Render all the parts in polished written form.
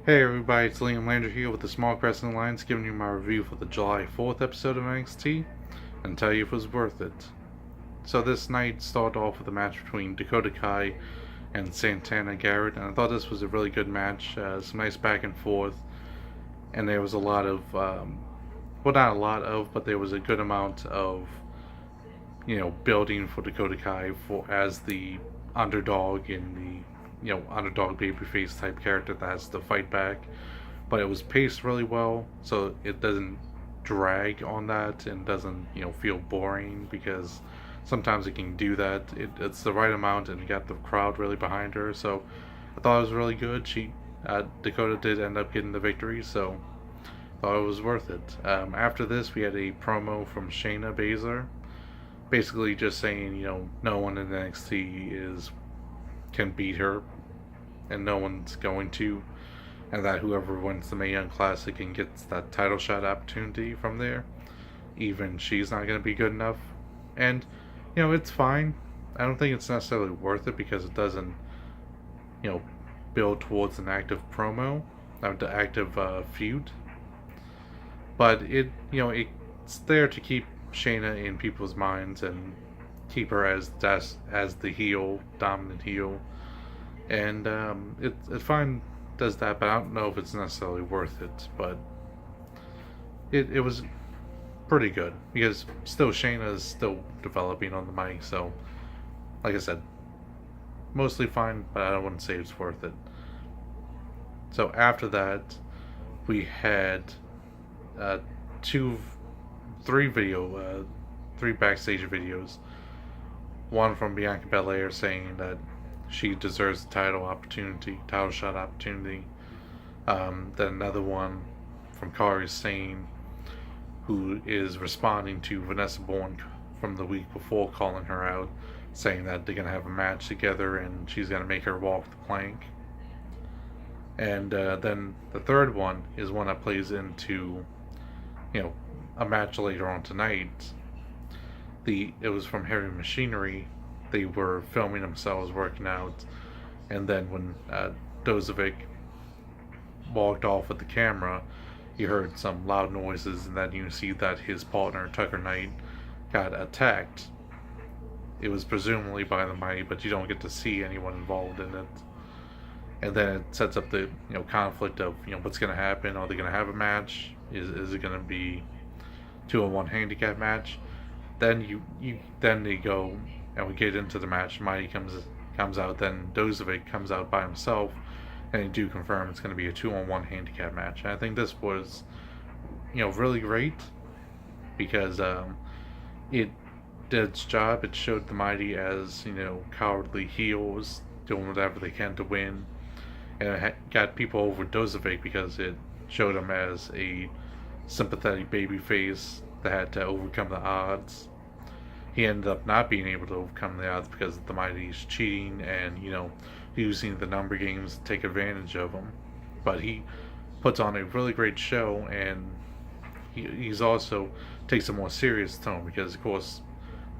Hey everybody, it's Liam Lander here with the Small Crescent Alliance, giving you my review for the July 4th episode of NXT and tell you if it was worth it. So this night started off with a match between Dakota Kai and Santana Garrett, and I thought this was a really good match, some nice back and forth, and there was a lot of, well not a lot of, but there was a good amount of, building for Dakota Kai as the underdog in the underdog babyface type character that has to fight back. But it was paced really well, so it doesn't drag on that and doesn't feel boring, because sometimes it can do that. It's the right amount and got the crowd really behind her. So I thought it was really good. Dakota did end up getting the victory, so I thought it was worth it. After this, we had a promo from Shayna Baszler, basically just saying no one in NXT can beat her, and no one's going to, and that whoever wins the Mae Young Classic and gets that title shot opportunity from there, even she's not going to be good enough. And it's fine. I don't think it's necessarily worth it, because it doesn't build towards an active promo, the active feud. But it's there to keep Shayna in people's minds and keep her as the heel, dominant heel, and it fine does that. But I don't know if it's necessarily worth it. But it was pretty good, because still Shayna is still developing on the mic. So, like I said, mostly fine, but I don't want to say it's worth it. So after that, we had three backstage videos. One from Bianca Belair saying that she deserves the title shot opportunity. Then another one from Kairi Sane, who is responding to Vanessa Bourne from the week before, calling her out, saying that they're going to have a match together and she's going to make her walk the plank. And then the third one is one that plays into a match later on tonight. It was from Heavy Machinery. They were filming themselves working out, and then when Dozovic walked off with the camera, you heard some loud noises, and then you see that his partner Tucker Knight got attacked. It was presumably by the Mighty, but you don't get to see anyone involved in it. And then it sets up the conflict of what's going to happen. Are they going to have a match? Is it going to be 2-on-1 handicap match? Then then they go and we get into the match. Mighty comes out. Then Dozovic comes out by himself, and they do confirm it's going to be a 2-on-1 handicap match. And I think this was really great, because it did its job. It showed the Mighty as cowardly heels doing whatever they can to win, and it got people over Dozovic because it showed him as a sympathetic babyface that had to overcome the odds. He ended up not being able to overcome the odds because the Mighty's cheating and using the number games to take advantage of them. But he puts on a really great show, and he's also takes a more serious tone, because of course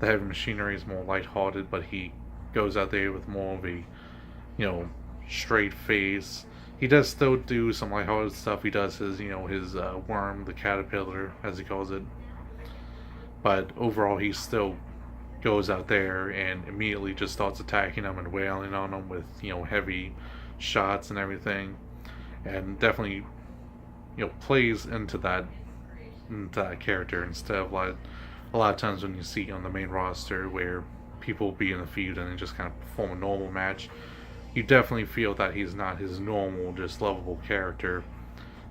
the Heavy Machinery is more lighthearted, but he goes out there with more of a straight face. He does still do some lighthearted stuff. He does his worm, the caterpillar as he calls it, but overall he still goes out there and immediately just starts attacking them and wailing on them with heavy shots and everything, and definitely plays into that character, instead of like a lot of times when you see on the main roster where people will be in the feud and they just kind of perform a normal match. You definitely feel that he's not his normal, just lovable character.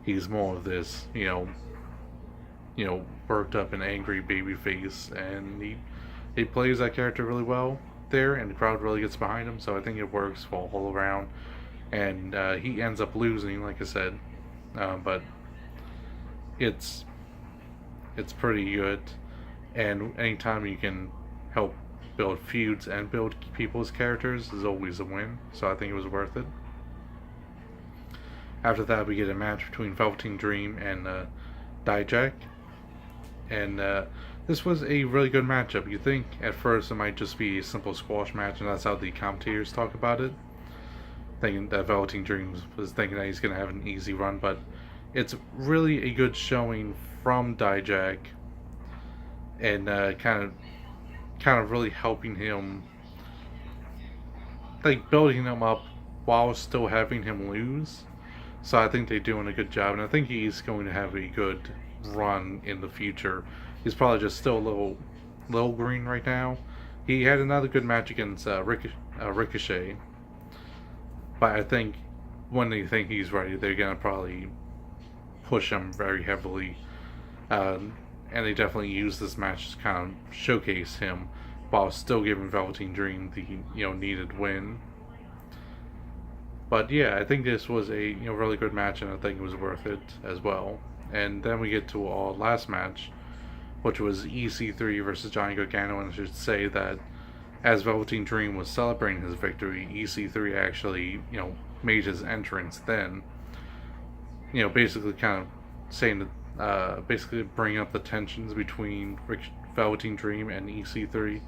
He's more of this, worked up and angry babyface, and he plays that character really well there, and the crowd really gets behind him. So I think it works for all around. And he ends up losing, like I said, but it's pretty good. And anytime you can help build feuds and build people's characters is always a win, so I think it was worth it. After that, we get a match between Velveteen Dream and Dijak, and this was a really good matchup. You think at first it might just be a simple squash match, and that's how the commentators talk about it, thinking that Velveteen Dreams was thinking that he's going to have an easy run, but it's really a good showing from Dijak, and kind of really helping him, like building him up while still having him lose. So I think they're doing a good job, and I think he's going to have a good run in the future. He's probably just still a little green right now. He had another good match against Ricochet, but I think when they think he's ready, they're gonna probably push him very heavily, and they definitely use this match to kind of showcase him while still giving Velveteen Dream the needed win. But yeah, I think this was a really good match, and I think it was worth it as well. And then we get to our last match, which was EC3 versus Johnny Gargano, and I should say that as Velveteen Dream was celebrating his victory, EC3 actually made his entrance then. Basically kind of saying that basically bring up the tensions between Velveteen Dream and EC3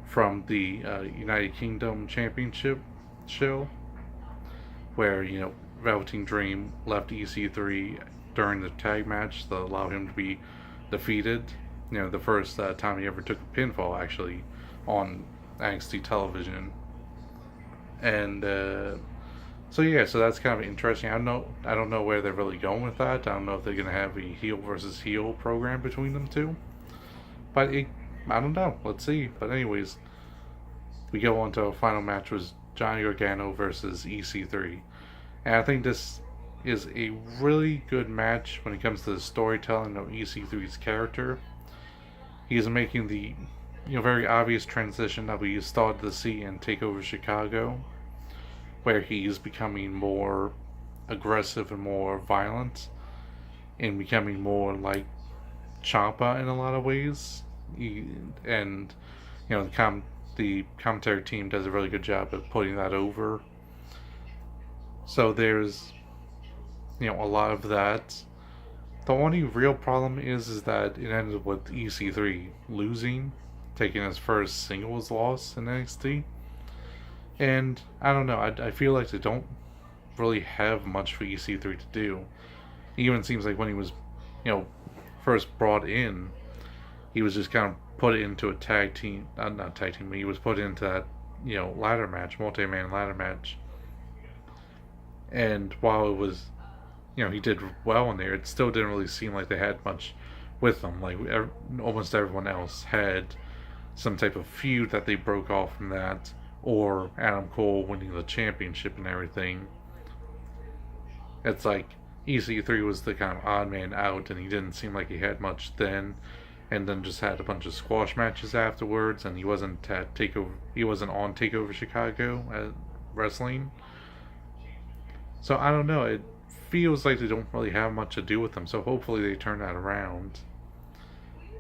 from the United Kingdom Championship show, where Velveteen Dream left EC3 during the tag match to allow him to be defeated. The first time he ever took a pinfall actually on NXT television, and so that's kind of interesting. I don't know where they're really going with that. I don't know if they're gonna have a heel versus heel program between them two, but I don't know. Let's see. But anyways, we go on to our final match, was Johnny Organo versus EC3. And I think this is a really good match when it comes to the storytelling of EC3's character. He's making the very obvious transition that we started to see in TakeOver Chicago, where he's becoming more aggressive and more violent, and becoming more like Ciampa in a lot of ways. And the commentary team does a really good job of putting that over. So there's a lot of that. The only real problem is that it ended with EC3 losing, taking his first singles loss in NXT. And I don't know, I feel like they don't really have much for EC3 to do. It even seems like when he was, first brought in, he was just kind of put into a tag team, not tag team, but he was put into that, ladder match, multi-man ladder match. And while it was, he did well in there, it still didn't really seem like they had much with them. Like, almost everyone else had some type of feud that they broke off from that, or Adam Cole winning the championship and everything. It's like EC3 was the kind of odd man out, and he didn't seem like he had much then, and then just had a bunch of squash matches afterwards, and he wasn't on TakeOver Chicago at wrestling. So I don't know, it feels like they don't really have much to do with him, so hopefully they turn that around,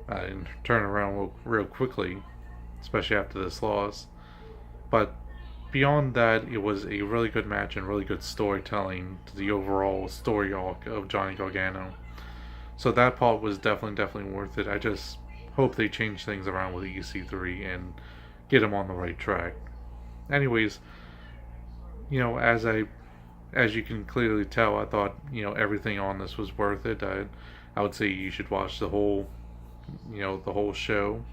and turn it around real quickly, especially after this loss. But beyond that, it was a really good match and really good storytelling to the overall story arc of Johnny Gargano. So that part was definitely worth it. I just hope they change things around with EC3 and get him on the right track. Anyways, as you can clearly tell, I thought everything on this was worth it. I would say you should watch the whole show,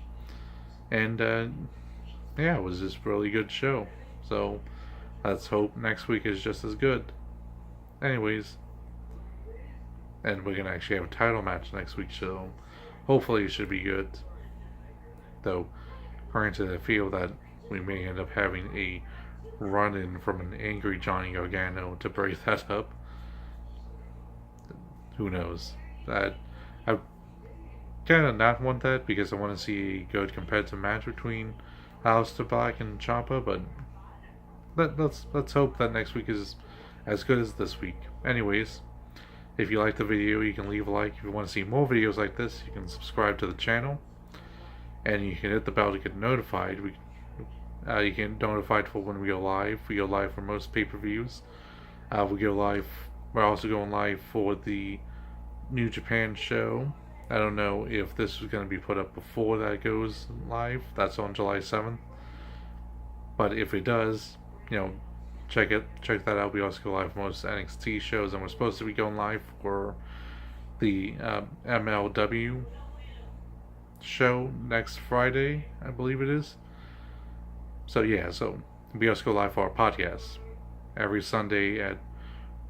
and it was just a really good show. So let's hope next week is just as good. Anyways, and we're gonna actually have a title match next week, so hopefully it should be good. Though, granted, I feel that we may end up having a run-in from an angry Johnny Organo to break that up. Who knows? That I kind of not want that, because I want to see a good competitive match between Aleister Black and Ciampa. But let's hope that next week is as good as this week. Anyways, if you like the video, you can leave a like. If you want to see more videos like this, you can subscribe to the channel, and you can hit the bell to get notified. You get notified for when we go live. We go live for most pay-per-views. We're also going live for the New Japan show. I don't know if this is going to be put up before that goes live. That's on July 7th. But if it does, check that out. We also go live for most NXT shows, and we're supposed to be going live for the MLW show next Friday, I believe it is. So yeah, so we also go live for our podcast every Sunday at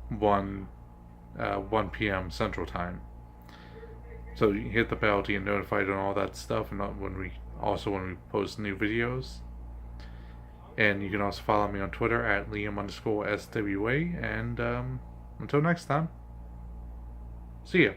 1 p.m. Central Time. So you hit the bell to get notified and all that stuff, and when we post new videos. And you can also follow me on Twitter at Liam_SWA. And until next time, see ya.